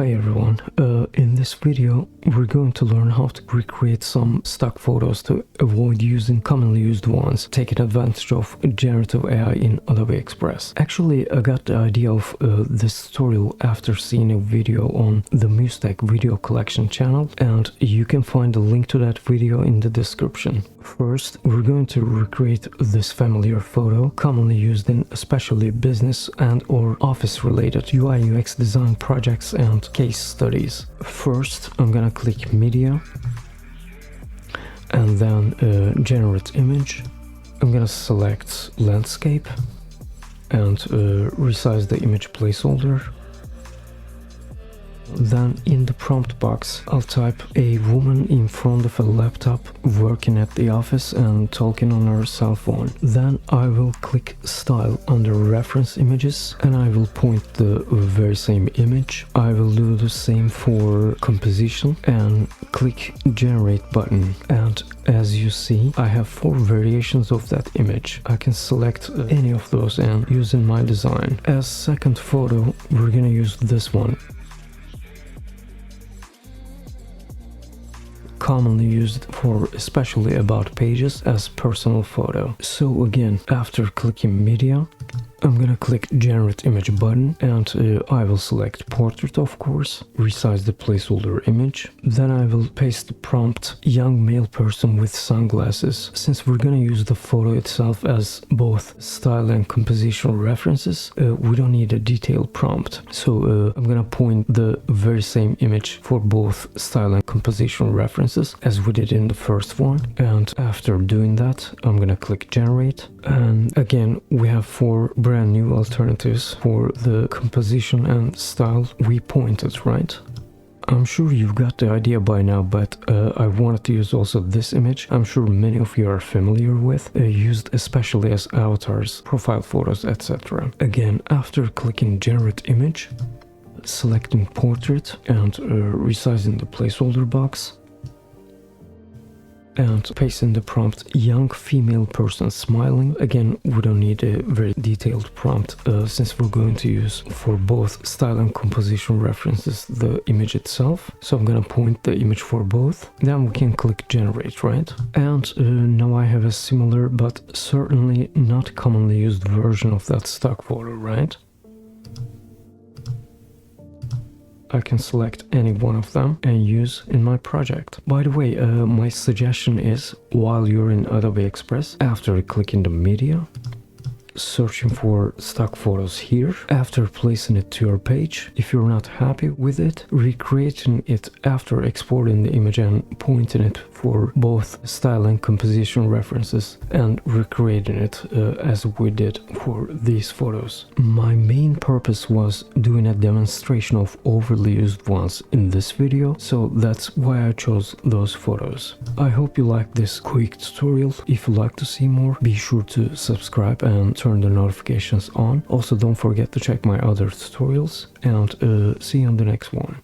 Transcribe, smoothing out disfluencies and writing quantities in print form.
Hi everyone, in this video we're going to learn how to recreate some stock photos to avoid using commonly used ones, taking advantage of generative AI in Adobe Express. Actually, I got the idea of this tutorial after seeing a video on the Mustang video collection channel, and you can find the link to that video in the description. First, we're going to recreate this familiar photo, commonly used in especially business and or office related UI UX design projects and case studies. First, I'm gonna click media and then generate image. I'm gonna select landscape and resize the image placeholder. Then in the prompt box, I'll type a woman in front of a laptop working at the office and talking on her cell phone. Then I will click style under reference images and I will point the very same image. I will do the same for composition and click generate button. And as you see, I have 4 variations of that image. I can select any of those and use in my design. As second photo, we're gonna use this one. Commonly used for especially about pages as personal photo. So again, after clicking media, I'm gonna click generate image button and I will select portrait, of course, resize the placeholder image. Then I will paste the prompt young male person with sunglasses. Since we're gonna use the photo itself as both style and composition references, we don't need a detailed prompt. So I'm gonna point the very same image for both style and composition references as we did in the first one. And after doing that, I'm gonna click generate. And again, we have 4 brand new alternatives for the composition and style we pointed, right? I'm sure you've got the idea by now, but I wanted to use also this image. I'm sure many of you are familiar with, used especially as avatars, profile photos, etc. Again, after clicking generate image, selecting portrait and resizing the placeholder box, and pasting the prompt young female person smiling. Again, we don't need a very detailed prompt since we're going to use for both style and composition references the image itself. So I'm gonna point the image for both. Then we can click generate, right? And now I have a similar but certainly not commonly used version of that stock photo, right? I can select any one of them and use in my project. By the way, my suggestion is, while you're in Adobe Express, after clicking the media, searching for stock photos here, after placing it to your page, if you're not happy with it, recreating it after exporting the image and pointing it for both style and composition references and recreating it as we did for these photos. My main purpose was doing a demonstration of overly used ones in this video, so that's why I chose those photos. I hope you liked this quick tutorial. If you'd like to see more, be sure to subscribe and turn the notifications on. Also, don't forget to check my other tutorials, and see you on the next one.